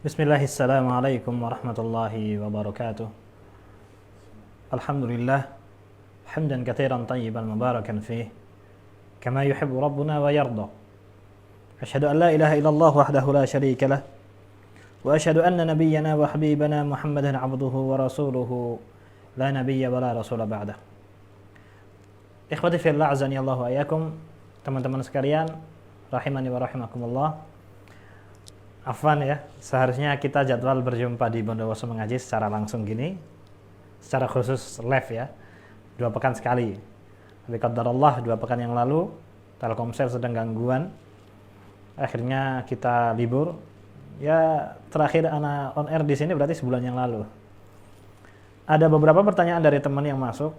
Bismillahirrahmanirrahim warahmatullahi wabarakatuh. Alhamdulillah hamdan katsiran tayyiban mubarakan fih kama yuhibbu rabbuna wa yarda. Asyhadu an la ilaha illallah wahdahu la syarika lah wa asyhadu anna nabiyyana wa habibana Muhammadan abduhu wa rasuluhu la nabiyya wa la rasula ba'dah. Ikhwati fillah azani Allah wa iyyakum, teman-teman sekalian rahimani wa rahimakumullah. Afwan ya, seharusnya kita jadwal berjumpa di Bondowoso Mengaji secara langsung gini, secara khusus live ya, 2 pekan sekali. Tapi qadarullah 2 pekan yang lalu Telkomsel sedang gangguan, akhirnya kita libur. Ya terakhir ana on air di sini berarti sebulan yang lalu. Ada beberapa pertanyaan dari teman yang masuk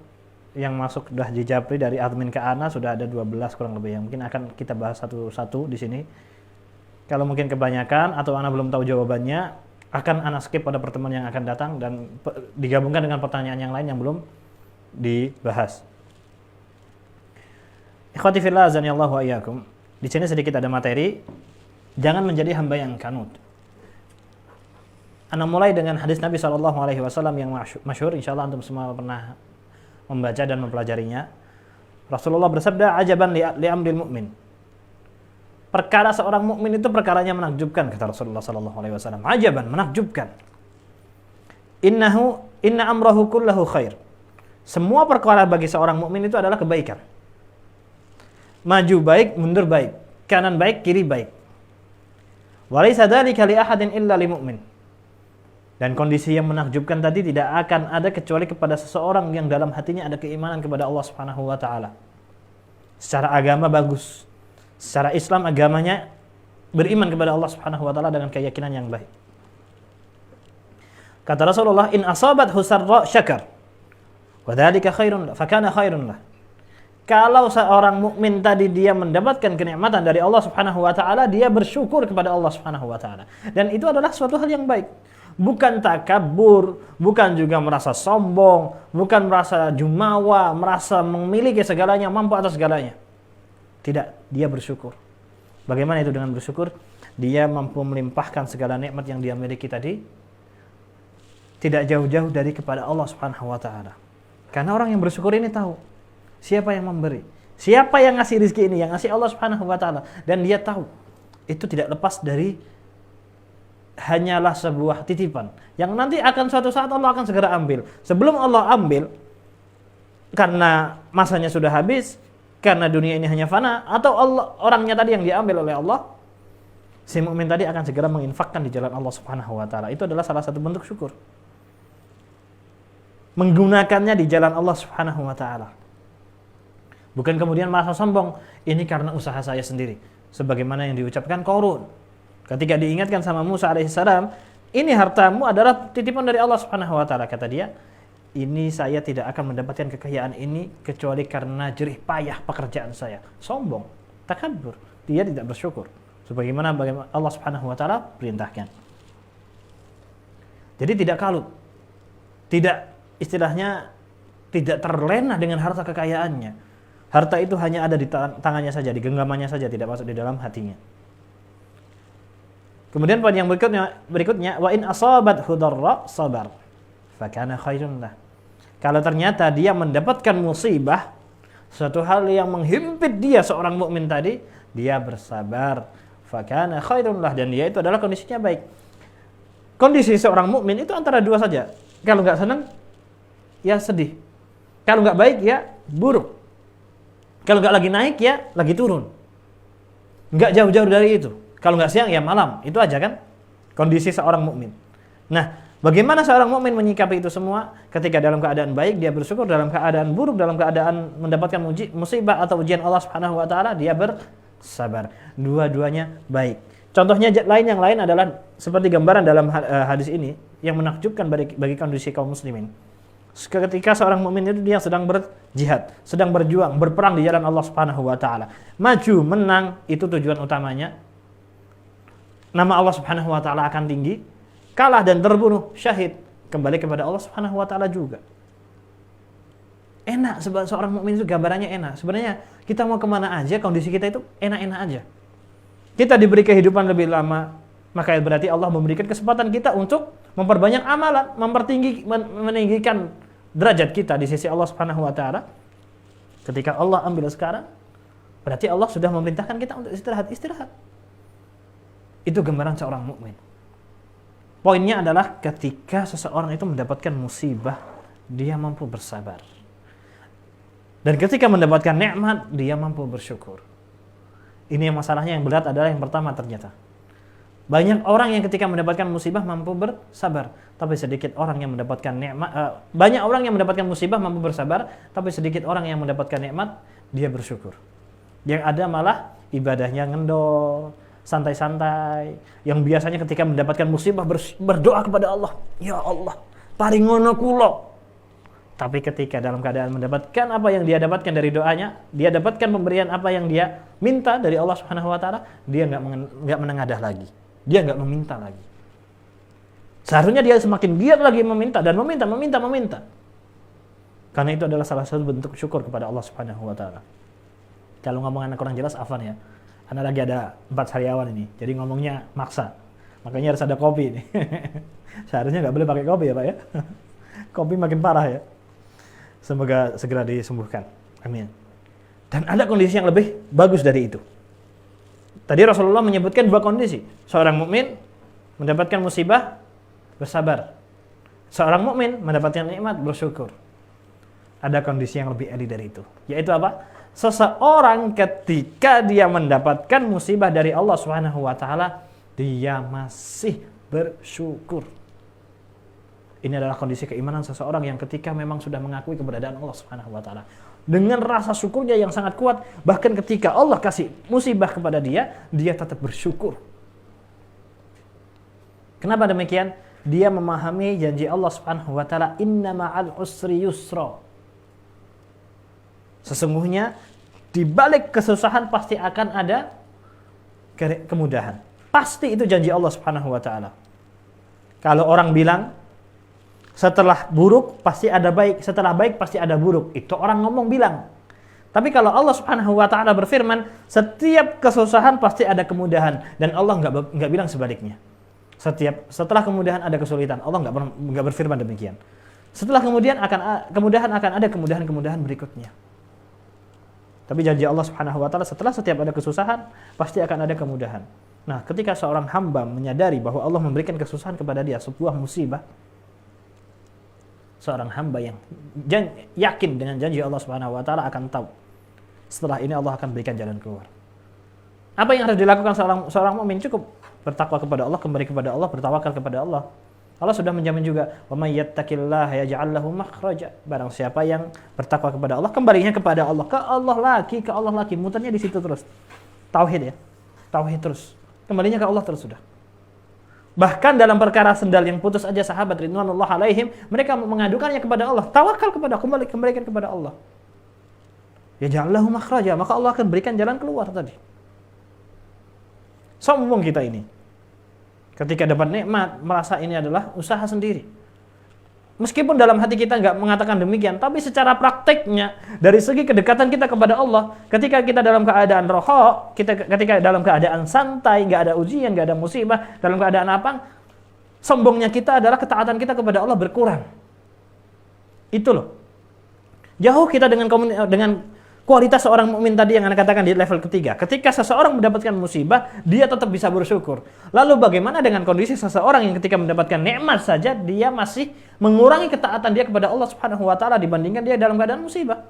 sudah dijapri dari admin ke ana, sudah ada 12 kurang lebih, yang mungkin akan kita bahas satu-satu di sini. Kalau mungkin kebanyakan atau ana belum tahu jawabannya, akan ana skip pada pertemuan yang akan datang dan digabungkan dengan pertanyaan yang lain yang belum dibahas. Ikhwati fillah azanillahu wa iyyakum. Di sini sedikit ada materi. Jangan menjadi hamba yang kanut. Ana mulai dengan hadis Nabi SAW yang masyhur, insyaallah antum semua pernah membaca dan mempelajarinya. Rasulullah bersabda, "Ajaban li amril mu'min." Perkara seorang mukmin itu perkaranya menakjubkan, kata Rasulullah sallallahu alaihi wasallam. Ajaban, menakjubkan. Inna amrahu kullahu khair. Semua perkara bagi seorang mukmin itu adalah kebaikan. Maju baik, mundur baik, kanan baik, kiri baik. Wa laysa dzalika li ahadin illa lil mu'min. Dan kondisi yang menakjubkan tadi tidak akan ada kecuali kepada seseorang yang dalam hatinya ada keimanan kepada Allah Subhanahu wa taala. Secara agama bagus. Secara Islam agamanya beriman kepada Allah Subhanahu wa taala dengan keyakinan yang baik. Kata Rasulullah, "In asabathu sarra syakar wa dzalika khairun fa kana khairun lah." Kalau seorang mukmin tadi dia mendapatkan kenikmatan dari Allah Subhanahu wa taala, dia bersyukur kepada Allah Subhanahu wa taala. Dan itu adalah suatu hal yang baik. Bukan takabur, bukan juga merasa sombong, bukan merasa jumawa, merasa memiliki segalanya, mampu atas segalanya. Tidak, dia bersyukur. Bagaimana itu dengan bersyukur? Dia mampu melimpahkan segala nikmat yang dia miliki tadi, tidak jauh-jauh dari kepada Allah Subhanahu wa taala. Karena orang yang bersyukur ini tahu siapa yang memberi, siapa yang ngasih rezeki ini, yang ngasih Allah Subhanahu wa taala, dan dia tahu itu tidak lepas dari hanyalah sebuah titipan yang nanti akan suatu saat Allah akan segera ambil. Sebelum Allah ambil, karena masanya sudah habis, karena dunia ini hanya fana, atau orangnya tadi yang diambil oleh Allah, si mukmin tadi akan segera menginfakkan di jalan Allah Subhanahu wa taala. Itu adalah salah satu bentuk syukur. Menggunakannya di jalan Allah Subhanahu wa taala. Bukan kemudian merasa sombong, ini karena usaha saya sendiri. Sebagaimana yang diucapkan Qarun. Ketika diingatkan sama Musa alaihissalam, ini hartamu adalah titipan dari Allah Subhanahu wa taala, kata dia. Ini saya tidak akan mendapatkan kekayaan ini kecuali karena jerih payah pekerjaan saya. Sombong, takabur, dia tidak bersyukur. Sebagaimana Allah Subhanahu wa taala perintahkan. Jadi tidak kalut. Tidak, istilahnya tidak terlena dengan harta kekayaannya. Harta itu hanya ada di tangannya saja, di genggamannya saja, tidak masuk di dalam hatinya. Kemudian poin yang berikutnya, wa in asabathu dharra sabar fa kana khairun lah. Kalau ternyata dia mendapatkan musibah, suatu hal yang menghimpit dia seorang mukmin tadi, dia bersabar, fa kana khairun lah, dan dia itu adalah kondisinya baik. Kondisi seorang mukmin itu antara dua saja. Kalau enggak senang, ya sedih. Kalau enggak baik, ya buruk. Kalau enggak lagi naik, ya lagi turun. Enggak jauh-jauh dari itu. Kalau enggak siang, ya malam. Itu aja kan kondisi seorang mukmin. Nah, bagaimana seorang mukmin menyikapi itu semua? Ketika dalam keadaan baik dia bersyukur, dalam keadaan buruk, dalam keadaan mendapatkan musibah atau ujian Allah Subhanahu wa taala, dia bersabar. Dua-duanya baik. Contohnya yang lain adalah seperti gambaran dalam hadis ini yang menakjubkan bagi kondisi kaum muslimin. Ketika seorang mukmin itu dia sedang berjihad, sedang berjuang, berperang di jalan Allah Subhanahu wa taala. Maju, menang, itu tujuan utamanya. Nama Allah Subhanahu wa taala akan tinggi. Kalah dan terbunuh, syahid, kembali kepada Allah Subhanahu wa taala juga. Enak, seorang mukmin itu gambarannya enak. Sebenarnya kita mau kemana aja, kondisi kita itu enak-enak aja. Kita diberi kehidupan lebih lama, maka berarti Allah memberikan kesempatan kita untuk memperbanyak amalan, meninggikan derajat kita di sisi Allah Subhanahu wa taala. Ketika Allah ambil sekarang, berarti Allah sudah memerintahkan kita untuk istirahat. Itu gambaran seorang mukmin. Poinnya adalah ketika seseorang itu mendapatkan musibah, dia mampu bersabar. Dan ketika mendapatkan nikmat, dia mampu bersyukur. Ini yang masalahnya yang berat adalah yang pertama ternyata. Banyak orang yang ketika mendapatkan musibah mampu bersabar, tapi sedikit orang yang mendapatkan nikmat. Banyak orang yang mendapatkan musibah mampu bersabar, tapi sedikit orang yang mendapatkan nikmat dia bersyukur. Yang ada malah ibadahnya ngendol, santai-santai. Yang biasanya ketika mendapatkan musibah berdoa kepada Allah, ya Allah, paringono kula. Tapi ketika dalam keadaan mendapatkan apa yang dia dapatkan dari doanya, dia dapatkan pemberian apa yang dia minta dari Allah Subhanahu wa taala, dia enggak menengadah lagi. Dia enggak meminta lagi. Seharusnya dia semakin giat lagi meminta dan meminta. Karena itu adalah salah satu bentuk syukur kepada Allah Subhanahu wa taala. Kalau ngomong anak kurang jelas, afan ya. Anak lagi ada 4 sariawan ini. Jadi ngomongnya maksa. Makanya harus ada kopi nih. Seharusnya enggak boleh pakai kopi ya, Pak ya. Kopi makin parah ya. Semoga segera disembuhkan. Amin. Dan ada kondisi yang lebih bagus dari itu. Tadi Rasulullah menyebutkan 2 kondisi. Seorang mukmin mendapatkan musibah, bersabar. Seorang mukmin mendapatkan nikmat, bersyukur. Ada kondisi yang lebih elit dari itu. Yaitu apa? Seseorang ketika dia mendapatkan musibah dari Allah Subhanahu wa taala, dia masih bersyukur. Ini adalah kondisi keimanan seseorang yang ketika memang sudah mengakui keberadaan Allah Subhanahu wa taala. Dengan rasa syukurnya yang sangat kuat, bahkan ketika Allah kasih musibah kepada dia tetap bersyukur. Kenapa demikian? Dia memahami janji Allah Subhanahu wa taala, "Inna ma'al usri yusra." Sesungguhnya di balik kesusahan pasti akan ada kemudahan. Pasti itu janji Allah Subhanahu wa taala. Kalau orang bilang setelah buruk pasti ada baik, setelah baik pasti ada buruk. Itu orang ngomong bilang. Tapi kalau Allah Subhanahu wa taala berfirman, setiap kesusahan pasti ada kemudahan, dan Allah enggak bilang sebaliknya. Setelah kemudahan ada kesulitan. Allah enggak berfirman demikian. Setelah kemudahan akan ada kemudahan berikutnya. Tapi janji Allah Subhanahu wa taala setelah setiap ada kesusahan pasti akan ada kemudahan. Nah, ketika seorang hamba menyadari bahwa Allah memberikan kesusahan kepada dia, sebuah musibah, seorang hamba yang yakin dengan janji Allah Subhanahu wa taala akan tahu setelah ini Allah akan berikan jalan keluar. Apa yang harus dilakukan seorang mukmin? Cukup bertakwa kepada Allah, kembali kepada Allah, bertawakal kepada Allah. Allah sudah menjamin juga, "Wa may yattaqillaha yaj'al lahu makhraja." Barang siapa yang bertakwa kepada Allah, kembalinya kepada Allah, ke Allah lagi, muternya di situ terus. Tauhid ya. Tauhid terus. Kembalinya ke Allah terus sudah. Bahkan dalam perkara sendal yang putus aja sahabat ridwanullah alaihim, mereka mengadukannya kepada Allah. Tawakal kepada, kembalikan kepada Allah. Ya ja'allahu makhraja, maka Allah akan berikan jalan keluar tadi. Sombong kita ini. Ketika dapat nikmat, merasa ini adalah usaha sendiri. Meskipun dalam hati kita enggak mengatakan demikian, tapi secara prakteknya, dari segi kedekatan kita kepada Allah, ketika kita dalam keadaan roha, ketika dalam keadaan santai, enggak ada ujian, enggak ada musibah, dalam keadaan apa? Sombongnya kita adalah ketaatan kita kepada Allah berkurang. Itu loh. Jauh kita dengan kualitas seorang mukmin tadi yang Anda katakan di level ketiga. Ketika seseorang mendapatkan musibah, dia tetap bisa bersyukur. Lalu bagaimana dengan kondisi seseorang yang ketika mendapatkan nikmat saja, dia masih mengurangi ketaatan dia kepada Allah Subhanahu wa taala dibandingkan dia dalam keadaan musibah?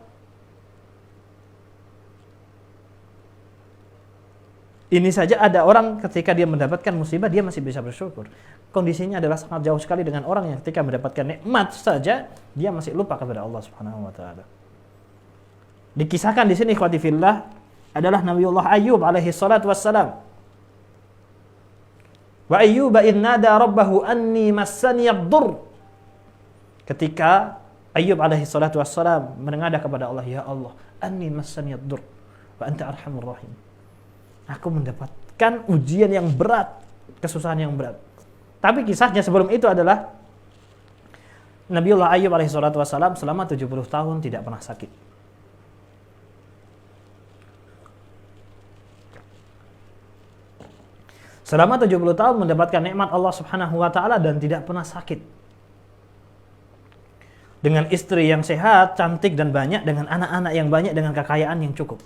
Ini saja ada orang ketika dia mendapatkan musibah, dia masih bisa bersyukur. Kondisinya adalah sangat jauh sekali dengan orang yang ketika mendapatkan nikmat saja, dia masih lupa kepada Allah Subhanahu wa taala. Dikisahkan di sini ikhwati fillah adalah Nabiullah Ayyub alaihi salatu wassalam. Wa Ayyuba idh nada rabbahu anni massani ad-durr. Ketika Ayyub alaihi salatu wassalam menengadah kepada Allah, ya Allah, anni massani ad-durr wa anta arhamur rahim. Aku mendapatkan ujian yang berat, kesusahan yang berat. Tapi kisahnya sebelum itu adalah Nabiullah Ayyub alaihi salatu wassalam selama 70 tahun tidak pernah sakit. Selama 70 tahun mendapatkan nikmat Allah Subhanahu wa taala dan tidak pernah sakit. Dengan istri yang sehat, cantik dan banyak, dengan anak-anak yang banyak, dengan kekayaan yang cukup.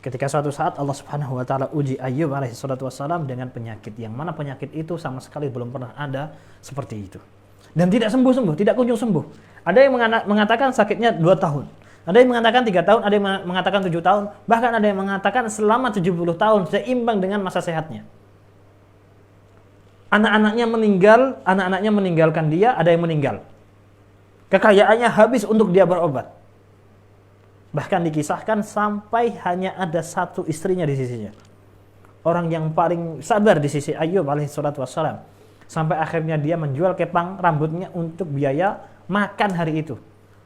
Ketika suatu saat Allah Subhanahu wa taala uji Ayyub alaihi salatu wassalam dengan penyakit, yang mana penyakit itu sama sekali belum pernah ada seperti itu. Dan tidak sembuh-sembuh, tidak kunjung sembuh. Ada yang mengatakan sakitnya 2 tahun. Ada yang mengatakan 3 tahun, ada yang mengatakan 7 tahun, bahkan ada yang mengatakan selama 70 tahun seimbang dengan masa sehatnya. Anak-anaknya meninggalkan dia, ada yang meninggal. Kekayaannya habis untuk dia berobat. Bahkan dikisahkan sampai hanya ada 1 istrinya di sisinya. Orang yang paling sabar di sisi Ayyub alaihi salatu wassalam. Sampai akhirnya dia menjual kepang rambutnya untuk biaya makan hari itu.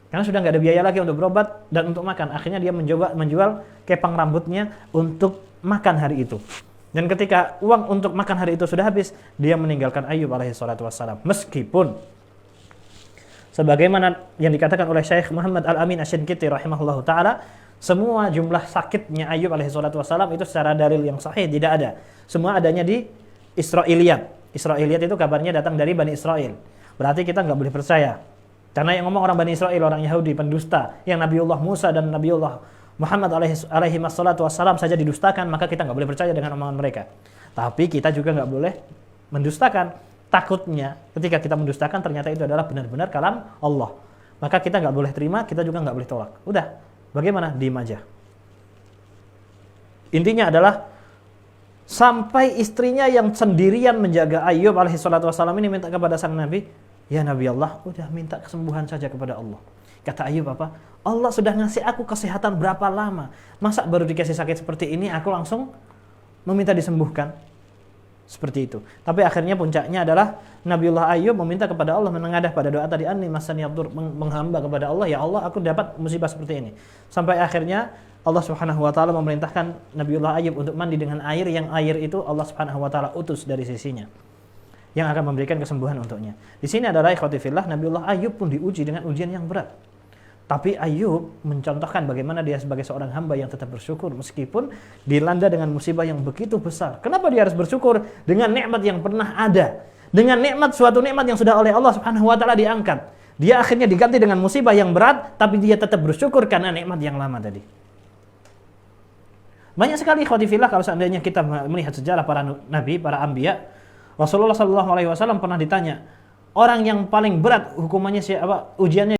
Karena sudah nggak ada biaya lagi untuk berobat dan untuk makan. Akhirnya dia menjual kepang rambutnya untuk makan hari itu. Dan ketika uang untuk makan hari itu sudah habis, dia meninggalkan Ayyub alaihi salatu wassalam. Meskipun sebagaimana yang dikatakan oleh Syekh Muhammad Al-Amin Asy-Syanqiti rahimahullahu taala, semua jumlah sakitnya Ayyub alaihi salatu wassalam itu secara dalil yang sahih tidak ada. Semua adanya di Israiliyat. Israiliyat itu kabarnya datang dari Bani Israel. Berarti kita nggak boleh percaya. Karena yang ngomong orang Bani Israel, orang Yahudi, pendusta, yang Nabiullah Musa dan Nabiullah Muhammad alaihi wassalatu wassalam saja didustakan, maka kita nggak boleh percaya dengan omongan mereka. Tapi kita juga nggak boleh mendustakan. Takutnya ketika kita mendustakan ternyata itu adalah benar-benar kalam Allah. Maka kita nggak boleh terima, kita juga nggak boleh tolak. Udah, bagaimana? Diam aja. Intinya adalah sampai istrinya yang sendirian menjaga Ayyub alaihi salatu wassalam ini minta kepada sang Nabi, ya Nabi Allah, udah minta kesembuhan saja kepada Allah. Kata Ayyub apa? Allah sudah ngasih aku kesehatan berapa lama? Masa baru dikasih sakit seperti ini aku langsung meminta disembuhkan? Seperti itu. Tapi akhirnya puncaknya adalah Nabiullah Ayyub meminta kepada Allah, menengadah pada doa tadi, anni masani yadur, menghamba kepada Allah, ya Allah aku dapat musibah seperti ini. Sampai akhirnya Allah Subhanahu wa taala memerintahkan Nabiullah Ayyub untuk mandi dengan air, yang air itu Allah Subhanahu wa taala utus dari sisinya, yang akan memberikan kesembuhan untuknya. Di sini adalah ikhwati fillah, Nabiullah Ayyub pun diuji dengan ujian yang berat. Tapi Ayyub mencontohkan bagaimana dia sebagai seorang hamba yang tetap bersyukur meskipun dilanda dengan musibah yang begitu besar. Kenapa dia harus bersyukur dengan nikmat yang pernah ada? Dengan nikmat, suatu nikmat yang sudah oleh Allah Subhanahu wa taala diangkat. Dia akhirnya diganti dengan musibah yang berat, tapi dia tetap bersyukur karena nikmat yang lama tadi. Banyak sekali ikhwati fillah kalau seandainya kita melihat sejarah para nabi, para anbiya. Rasulullah sallallahu alaihi wasallam pernah ditanya, orang yang paling berat hukumannya siapa? Ujiannya